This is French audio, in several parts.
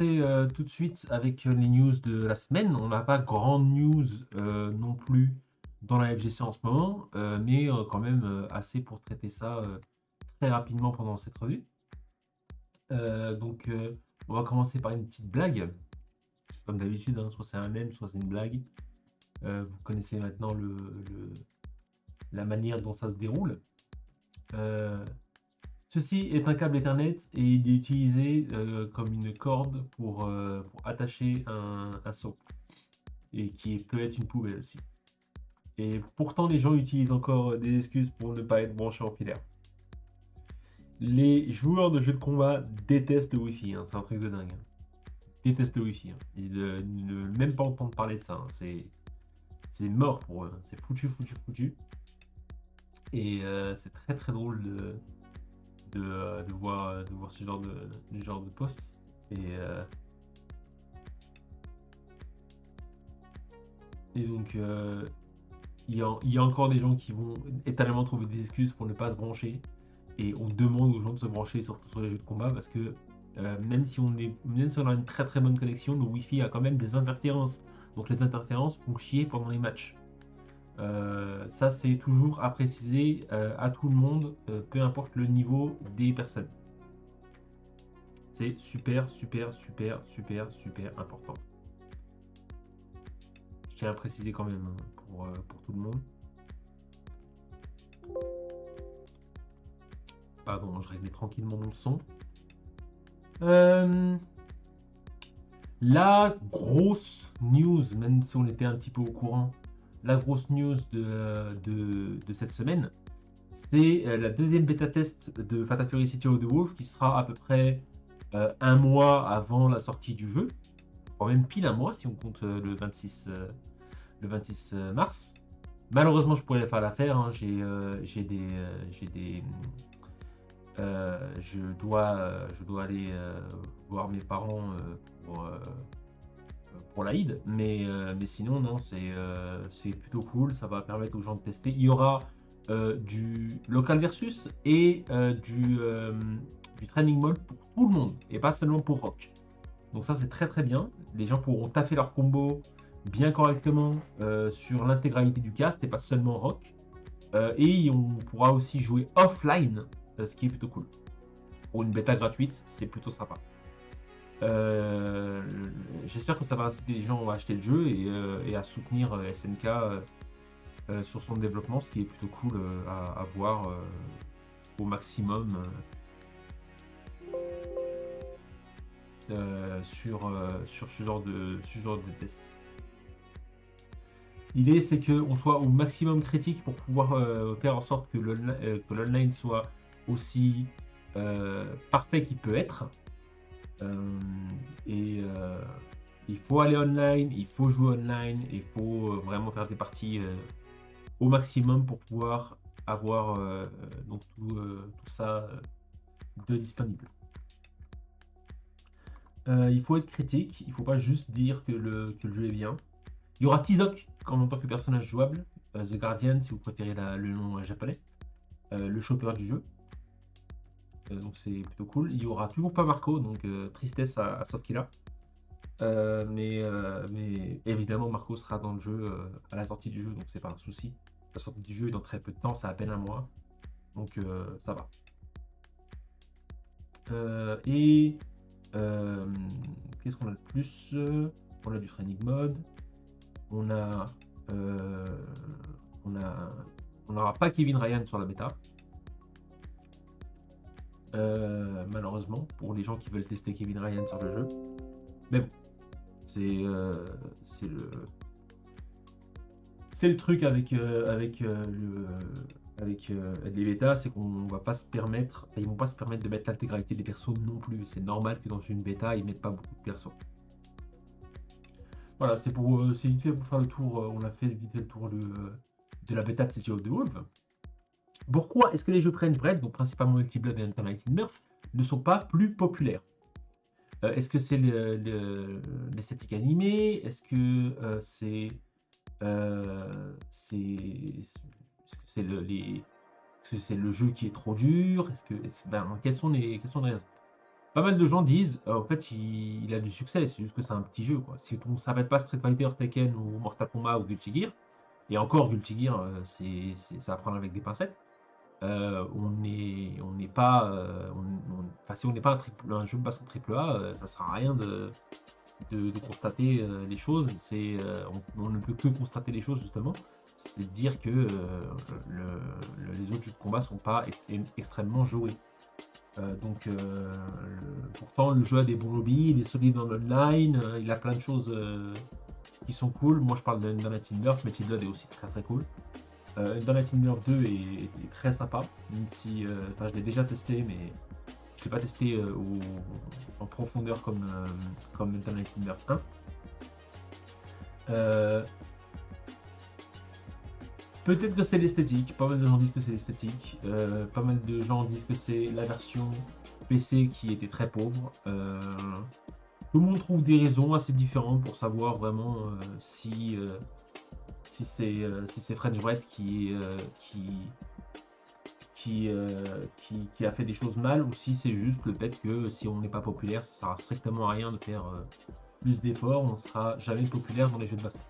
tout de suite avec les news de la semaine. On n'a pas grande news non plus dans la FGC en ce moment, mais quand même assez pour traiter ça très rapidement pendant cette revue. Donc, on va commencer par une petite blague. Comme d'habitude, hein, soit c'est un mème, soit c'est une blague. Vous connaissez maintenant la manière dont ça se déroule. Euh, Ceci est un câble Ethernet et il est utilisé comme une corde pour attacher un seau et qui peut être une poubelle aussi. Et pourtant, les gens utilisent encore des excuses pour ne pas être branchés en filaire. Les joueurs de jeux de combat détestent le Wi-Fi, hein, c'est un truc de dingue. Hein. Détestent le Wi-Fi. Hein. Ils ne veulent même pas entendre parler de ça. Hein. C'est mort pour eux. Hein. C'est foutu, foutu, foutu. Et c'est très très drôle de voir ce genre de post. Et, et donc, il y a encore des gens qui vont éternellement trouver des excuses pour ne pas se brancher. Et on demande aux gens de se brancher surtout sur les jeux de combat parce que même si on a une très très bonne connexion, le Wi-Fi a quand même des interférences. Donc les interférences font chier pendant les matchs. Ça c'est toujours à préciser à tout le monde, peu importe le niveau des personnes. C'est super super super super super important. Je tiens à préciser quand même pour tout le monde. Pardon, je réglais tranquillement mon son. La grosse news, même si on était un petit peu au courant, la grosse news de cette semaine, c'est la deuxième bêta test de Fatal Fury City of the Wolf qui sera à peu près un mois avant la sortie du jeu, voire même pile un mois si on compte le 26 mars. Malheureusement, je pourrais faire l'affaire. Hein. J'ai des je dois aller voir mes parents pour l'Aïd, mais sinon, non, c'est plutôt cool. Ça va permettre aux gens de tester. Il y aura du local versus et du training mode pour tout le monde et pas seulement pour Rock. Donc, ça, c'est très très bien. Les gens pourront taffer leur combo bien correctement sur l'intégralité du cast et pas seulement Rock. Et on pourra aussi jouer offline, ce qui est plutôt cool. Pour une bêta gratuite, c'est plutôt sympa. J'espère que ça va inciter les gens à acheter le jeu et à soutenir SNK sur son développement, ce qui est plutôt cool à voir au maximum sur ce genre de test. L'idée c'est qu'on soit au maximum critique pour pouvoir faire en sorte que l'online soit aussi parfait qu'il peut être. Il faut aller online, il faut jouer online, il faut vraiment faire des parties au maximum pour pouvoir avoir donc tout ça de disponible. Il faut être critique, il ne faut pas juste dire que le jeu est bien. Il y aura Tizok en tant que personnage jouable, The Guardian si vous préférez le nom japonais, le chopper du jeu. Donc c'est plutôt cool. Il y aura toujours pas Marco, donc tristesse à Sofkila. Mais évidemment Marco sera dans le jeu à la sortie du jeu, donc c'est pas un souci. La sortie du jeu est dans très peu de temps, c'est à peine un mois, donc ça va. Qu'est-ce qu'on a de plus? On a du training mode. On n'aura pas Kevin Ryan sur la bêta. Malheureusement, pour les gens qui veulent tester Kevin Ryan sur le jeu. Mais bon, c'est le truc avec les bêtas, c'est qu'on va pas se permettre, ils vont pas se permettre de mettre l'intégralité des persos non plus. C'est normal que dans une bêta, ils mettent pas beaucoup de persos. Voilà, c'est vite fait pour faire le tour. On a fait vite fait le tour de la bêta de City of the Wolf. Pourquoi est-ce que les jeux prennent bread, donc principalement Multi Blood et Untitled Mirth, ne sont pas plus populaires? Est-ce que c'est l'esthétique animée? Est-ce que c'est le jeu qui est trop dur? Quelles sont les raisons? pas mal de gens disent, en fait, il a du succès, c'est juste que c'est un petit jeu, quoi. Si on s'arrête pas Street Fighter, Tekken ou Mortal Kombat ou Guilty Gear, et encore Guilty Gear, c'est à prendre avec des pincettes. On n'est pas, enfin, si on n'est pas un jeu de baston triple A, ça sert à rien de constater les choses. On ne peut que constater les choses justement. C'est dire que les autres jeux de combat sont pas extrêmement joués. Pourtant, le jeu a des bons lobbies, il est solide en online, il a plein de choses qui sont cool. Moi, je parle de Night in Nerf, mais Team Blood est aussi très très cool. Night in Nerf 2 est très sympa, même si je l'ai déjà testé, mais je l'ai pas testé en profondeur comme Night in Nerf 1. Peut-être que c'est l'esthétique, pas mal de gens disent que c'est l'esthétique, pas mal de gens disent que c'est la version PC qui était très pauvre. Tout le monde trouve des raisons assez différentes pour savoir vraiment si c'est French Brett qui a fait des choses mal ou si c'est juste le fait que si on n'est pas populaire, ça sert strictement à rien de faire plus d'efforts, on ne sera jamais populaire dans les jeux de baston.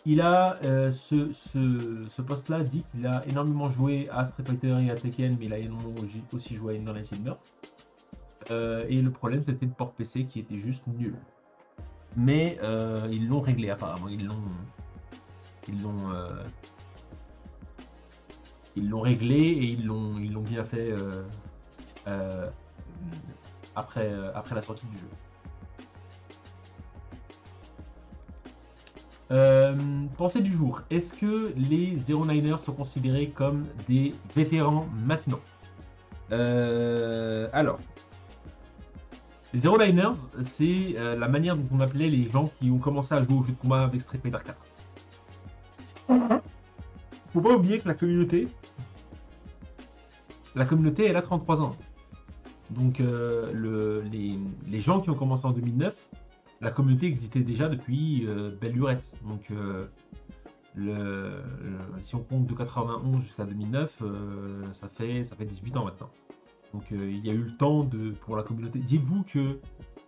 Il a ce poste-là dit qu'il a énormément joué à Street Fighter et à Tekken, mais il a énormément aussi joué à Night in Nerf. Et le problème, c'était le port PC qui était juste nul. Mais ils l'ont réglé apparemment. Ils l'ont réglé et ils l'ont bien fait après la sortie du jeu. Pensée du jour. Est-ce que les Zero Niners sont considérés comme des vétérans maintenant? Alors, les Zero Niners, c'est la manière dont on appelait les gens qui ont commencé à jouer au jeu de combat avec Street Fighter 4. Faut pas oublier que la communauté, elle a 33 ans. Donc, les gens qui ont commencé en 2009, la communauté existait déjà depuis belle lurette. Donc, si on compte de 91 jusqu'à 2009, ça fait 18 ans maintenant. Donc il y a eu le temps pour la communauté. Dites-vous que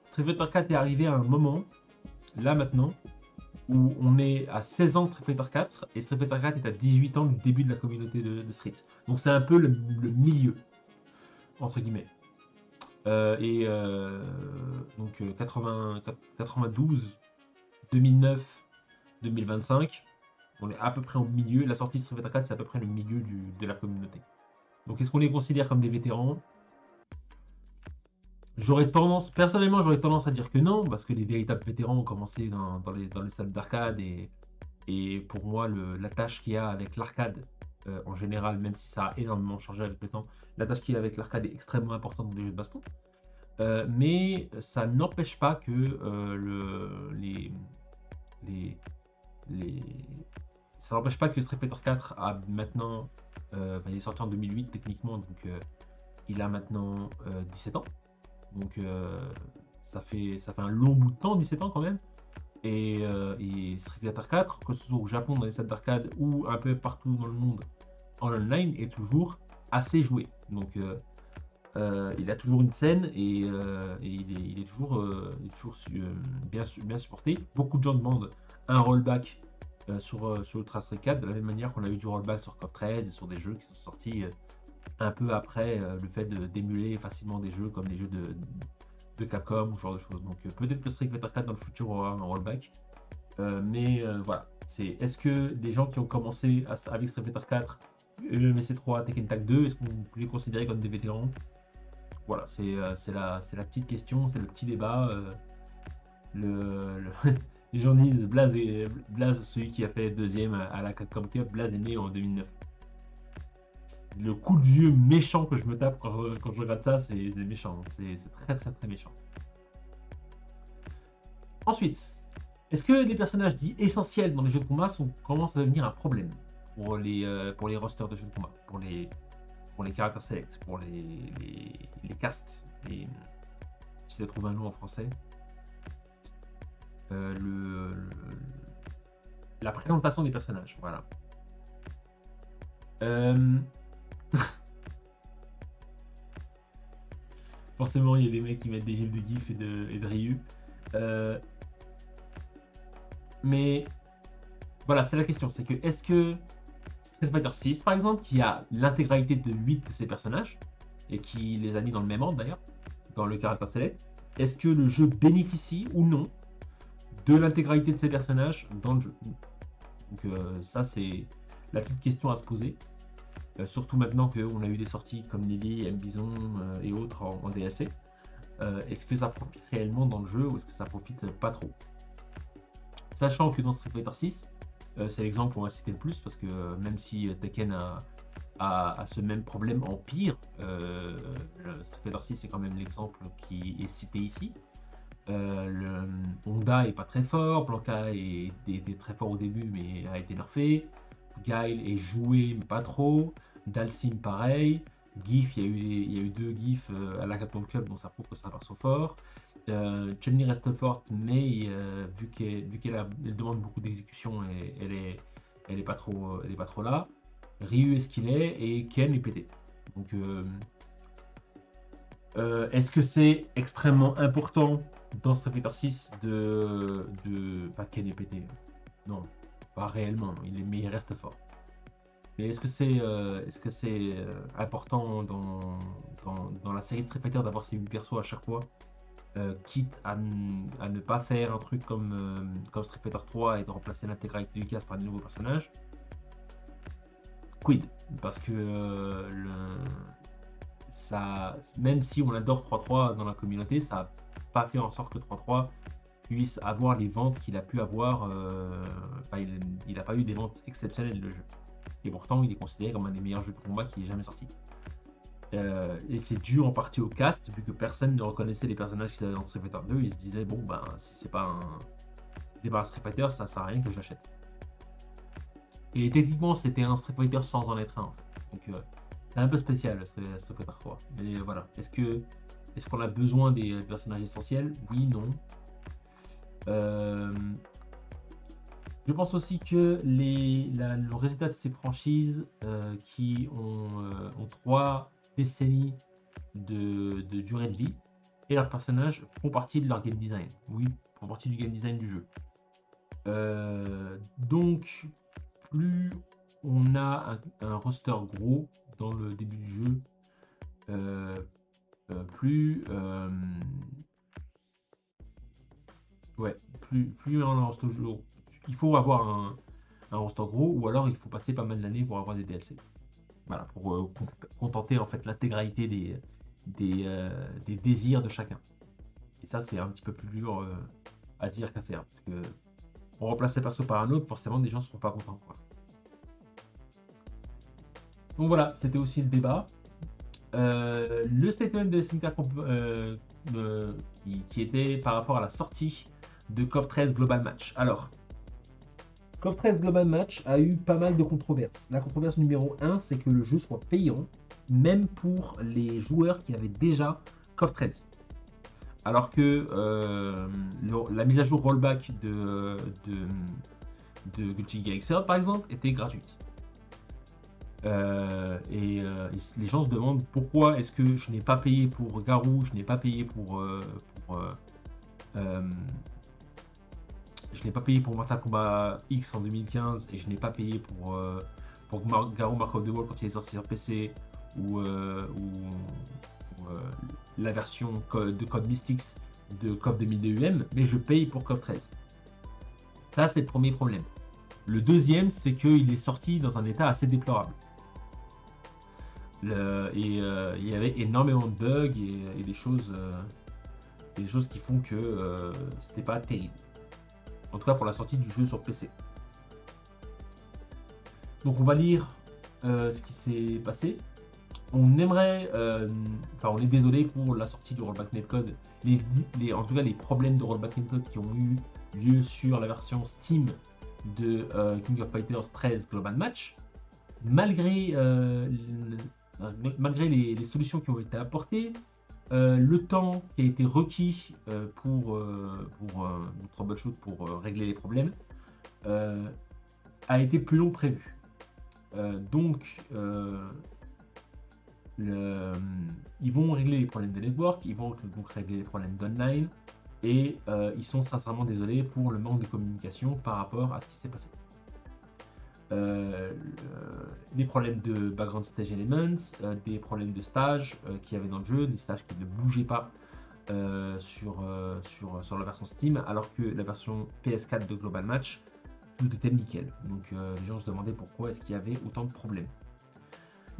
Street Fighter 4 est arrivé à un moment, là maintenant, où on est à 16 ans de Street Fighter 4 et Street Fighter 4 est à 18 ans du début de la communauté de Street. Donc c'est un peu le milieu, entre guillemets. Donc 92, 2009, 2025, on est à peu près au milieu. La sortie de Street Fighter 4, c'est à peu près le milieu de la communauté. Donc est-ce qu'on les considère comme des vétérans? Personnellement, j'aurais tendance à dire que non, parce que les véritables vétérans ont commencé dans les salles d'arcade et pour moi, la tâche qu'il y a avec l'arcade en général, même si ça a énormément changé avec le temps, la tâche qu'il y a avec l'arcade est extrêmement importante dans les jeux de baston. Mais ça n'empêche pas que ça n'empêche pas que Street Fighter 4 a maintenant, il est sorti en 2008 techniquement, donc il a maintenant 17 ans. Donc ça fait un long bout de temps, 17 ans quand même. Et Street Fighter 4, que ce soit au Japon dans les salles d'arcade ou un peu partout dans le monde en online, est toujours assez joué. Donc il a toujours une scène et il est toujours bien supporté. Beaucoup de gens demandent un rollback sur Ultra Street 4, de la même manière qu'on a eu du rollback sur KOF 13 et sur des jeux qui sont sortis un peu après le fait d'émuler facilement des jeux comme des jeux de Capcom ou ce genre de choses. Donc peut-être que Street Fighter 4 dans le futur aura un rollback. Mais voilà, est-ce que des gens qui ont commencé avec Street Fighter 4, MSC 3, Tekken Tag 2, est-ce qu'on peut les considérer comme des vétérans? Voilà, c'est la petite question, c'est le petit débat. Les gens disent Blaze, celui qui a fait deuxième à la Capcom Cup, Blaze est né en 2009. Le coup de vieux méchant que je me tape quand je regarde ça, c'est méchant. C'est très très très méchant. Ensuite, est-ce que les personnages dits essentiels dans les jeux de combat commencent à devenir un problème pour les rosters de jeux de combat, pour les character select, pour les castes, j'essaie de trouver un nom en français. la présentation des personnages, voilà. Euh, Forcément, il y a des mecs qui mettent des gifs de GIF et de Ryu. Euh, Mais voilà, c'est la question. C'est que est-ce que Street Fighter 6, par exemple, qui a l'intégralité de 8 de ses personnages, et qui les a mis dans le même ordre d'ailleurs, dans le Character Select, est-ce que le jeu bénéficie ou non de l'intégralité de ses personnages dans le jeu? Donc ça, c'est la petite question à se poser. Surtout maintenant qu'on a eu des sorties comme Lily, M-Bison et autres en DLC. Est-ce que ça profite réellement dans le jeu ou est-ce que ça profite pas trop? Sachant que dans Street Fighter 6, c'est l'exemple qu'on va citer le plus parce que même si Tekken a ce même problème en pire, Street Fighter 6 est quand même l'exemple qui est cité ici. Honda est pas très fort, Blanca était très fort au début mais a été nerfé. Guile est joué mais pas trop. Dalsim pareil. GIF, il y a eu 2 GIF à la Capcom Cup, donc ça prouve que c'est un perso fort. Chun-Li reste forte, mais vu qu'elle demande beaucoup d'exécution, elle est pas trop là. Ryu est ce qu'il est et Ken est pété. Donc est-ce que c'est extrêmement important dans Street Fighter 6 Enfin, Ken est pété. Non, pas réellement, mais il reste fort. Mais est-ce que c'est important dans la série Street Fighter d'avoir ces 8 persos à chaque fois, quitte à ne pas faire un truc comme Street Fighter 3 et de remplacer l'intégralité du cast par des nouveaux personnages? Quid? Parce que ça, même si on adore 3.3 dans la communauté, ça n'a pas fait en sorte que 3.3 puisse avoir les ventes qu'il a pu avoir. Il n'a pas eu des ventes exceptionnelles le jeu. Et pourtant, il est considéré comme un des meilleurs jeux de combat qui est jamais sorti. Et c'est dû en partie au cast, vu que personne ne reconnaissait les personnages qu'ils avaient dans Street Fighter 2. Ils se disaient, bon, ben, si c'est pas un Street Fighter, ça sert à rien que je l'achète. Et techniquement, c'était un Street Fighter sans en être un. En fait. Donc, c'est un peu spécial, Street Fighter 3. Mais voilà, est-ce qu'on a besoin des personnages essentiels? Oui, non. Je pense aussi que le résultat de ces franchises qui ont 3 décennies de durée de vie et leurs personnages font partie de leur game design. Oui, font partie du game design du jeu. Donc, plus on a un roster gros dans le début du jeu, plus on a un roster gros. Il faut avoir un roster gros ou alors il faut passer pas mal d'années pour avoir des DLC. Voilà, pour contenter en fait l'intégralité des désirs de chacun. Et ça, c'est un petit peu plus dur à dire qu'à faire. Parce que on remplace un perso par un autre, forcément, des gens ne seront pas contents. Quoi. Donc voilà, c'était aussi le débat. Le statement de Cynthia qui était par rapport à la sortie de KOF 13 Global Match. Alors, KOF 13 Global Match a eu pas mal de controverses. La controverse numéro 1, c'est que le jeu soit payant, même pour les joueurs qui avaient déjà KOF 13. Alors que la mise à jour rollback de Gucci Galaxy, par exemple, était gratuite. Les gens se demandent pourquoi est-ce que je n'ai pas payé pour Garou, je n'ai pas payé pour Mortal Kombat X en 2015 et je n'ai pas payé pour Garou Mark of the Wall quand il est sorti sur PC ou la version de Code Mystics de KOF 2002 UM, mais je paye pour KOF 13. Ça, c'est le premier problème. Le deuxième, c'est qu'il est sorti dans un état assez déplorable. Il y avait énormément de bugs et des choses qui font que c'était pas terrible. En tout cas pour la sortie du jeu sur PC. Donc on va lire ce qui s'est passé. On aimerait, on est désolé pour la sortie du rollback netcode, en tout cas les problèmes de rollback netcode qui ont eu lieu sur la version Steam de King of Fighters 13 Global Match. Malgré les solutions qui ont été apportées, le temps qui a été requis pour troubleshoot, pour régler les problèmes, a été plus long que prévu. Ils vont régler les problèmes de network, ils vont donc régler les problèmes d'online, et ils sont sincèrement désolés pour le manque de communication par rapport à ce qui s'est passé. Des problèmes de background stage elements, des problèmes de stage qu'il y avait dans le jeu, des stages qui ne bougeaient pas sur la version Steam, alors que la version PS4 de Global Match, tout était nickel. Donc les gens se demandaient pourquoi est-ce qu'il y avait autant de problèmes.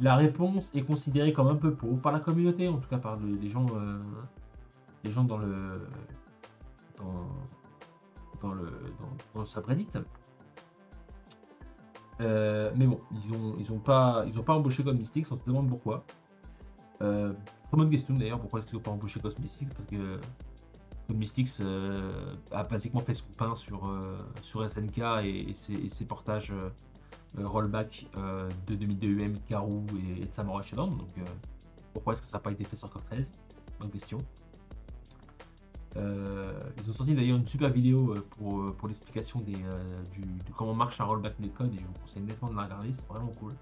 La réponse est considérée comme un peu pauvre par la communauté, en tout cas par les gens dans le subreddit. Mais bon, ils ont pas embauché Code Mystics, on se demande pourquoi. Très bonne question d'ailleurs, pourquoi est-ce qu'ils n'ont pas embauché Code Mystics? Parce que Code Mystics a basiquement fait son pain sur SNK et ses portages rollback de 2002 UM, Garou et de Samurai Shodown. Donc pourquoi est-ce que ça n'a pas été fait sur Code 13? Bonne question. Ils ont sorti d'ailleurs une super vidéo pour l'explication de comment marche un rollback netcode, et je vous conseille nettement de la regarder, c'est vraiment cool.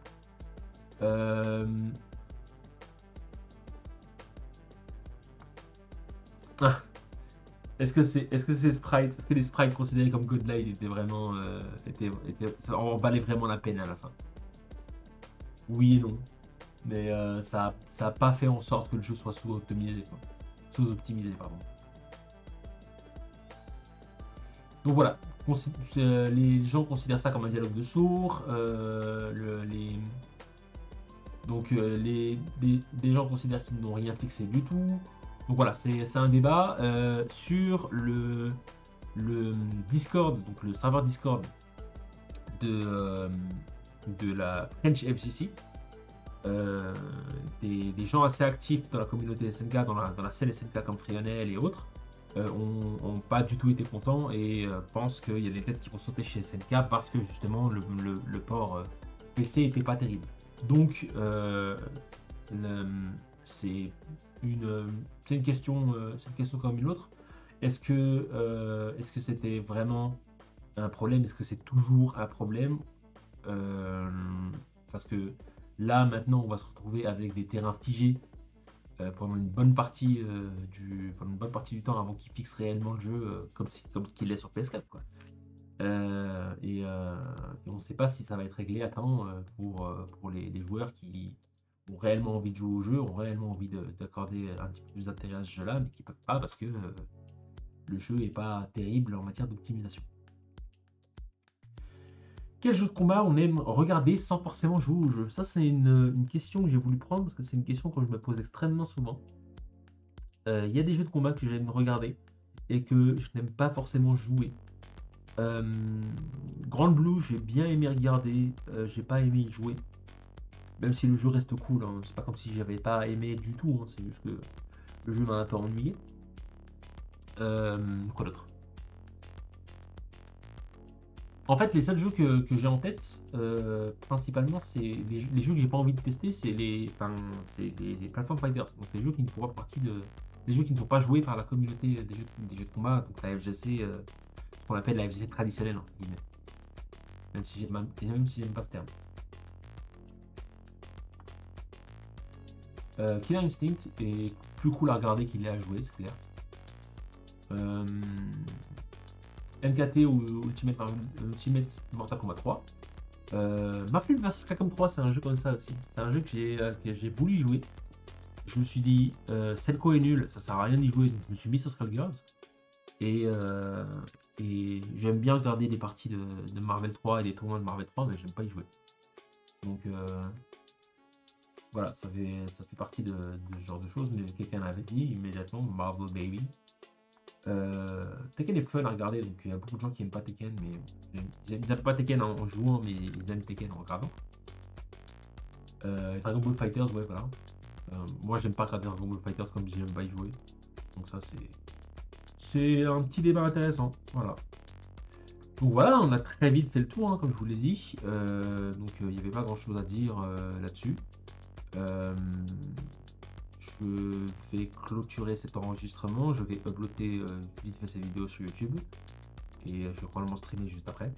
Est-ce que les sprites considérés comme godlike étaient vraiment ça en valait vraiment la peine à la fin? Oui et non, mais ça a pas fait en sorte que le jeu soit sous-optimisé, pardon. Donc voilà, les gens considèrent ça comme un dialogue de sourds. Les gens considèrent qu'ils n'ont rien fixé du tout. Donc voilà, c'est un débat sur le Discord, donc le serveur Discord de la French FGC. Des gens assez actifs dans la communauté SNK, dans la scène SNK comme Frionel et autres, ont pas du tout été contents et pensent qu'il y a des têtes qui vont sauter chez SNK parce que justement le port PC était pas terrible. Donc c'est une question comme une autre. Est-ce que c'était vraiment un problème? Est-ce que c'est toujours un problème? Parce que là maintenant on va se retrouver avec des terrains figés pendant une bonne partie du temps avant qu'ils fixent réellement le jeu comme qu'il est sur PS4 quoi. Et on ne sait pas si ça va être réglé à temps pour les joueurs qui ont réellement envie de jouer au jeu, ont réellement envie d'accorder un petit peu plus d'intérêt à ce jeu-là, mais qui ne peuvent pas parce que le jeu n'est pas terrible en matière d'optimisation. Quel jeu de combat on aime regarder sans forcément jouer au jeu? Ça, c'est une question que j'ai voulu prendre parce que c'est une question que je me pose extrêmement souvent. Il y a des jeux de combat que j'aime regarder et que je n'aime pas forcément jouer. Grand Blue, j'ai bien aimé regarder, j'ai pas aimé y jouer. Même si le jeu reste cool, hein. C'est pas comme si j'avais pas aimé du tout, hein. C'est juste que le jeu m'a un peu ennuyé. Quoi d'autre? En fait, les seuls jeux que j'ai en tête, principalement, c'est les jeux que j'ai pas envie de tester, c'est les platform fighters, donc les jeux qui ne font pas partie les jeux qui ne sont pas joués par la communauté des jeux de combat, donc la FGC, ce qu'on appelle la FGC traditionnelle, entre guillemets. Même si j'aime pas ce terme. Killer Instinct est plus cool à regarder qu'il est à jouer, c'est clair. NKT ou Ultimate Mortal Kombat 3. Marvel vs Capcom 3, c'est un jeu comme ça aussi. C'est un jeu que j'ai voulu jouer. Je me suis dit, Selco est nul, ça sert à rien d'y jouer, donc je me suis mis sur Skullgirls. Et j'aime bien regarder des parties de Marvel 3 et des tournois de Marvel 3, mais j'aime pas y jouer. Donc voilà, ça fait partie de ce genre de choses, mais quelqu'un l'avait dit immédiatement, Marvel Baby. Tekken est fun à regarder, donc il y a beaucoup de gens qui aiment pas Tekken, mais ils aiment pas Tekken en jouant, mais ils aiment Tekken en regardant. Dragon Ball Fighters, ouais, voilà. Moi, j'aime pas regarder Dragon Ball Fighters comme j'aime pas y jouer, donc ça c'est un petit débat intéressant, voilà. Donc voilà, on a très vite fait le tour, hein, comme je vous l'ai dit. Donc il n'y avait pas grand chose à dire là-dessus. Je vais clôturer cet enregistrement, je vais uploader vite fait ces vidéos sur YouTube et je vais probablement streamer juste après.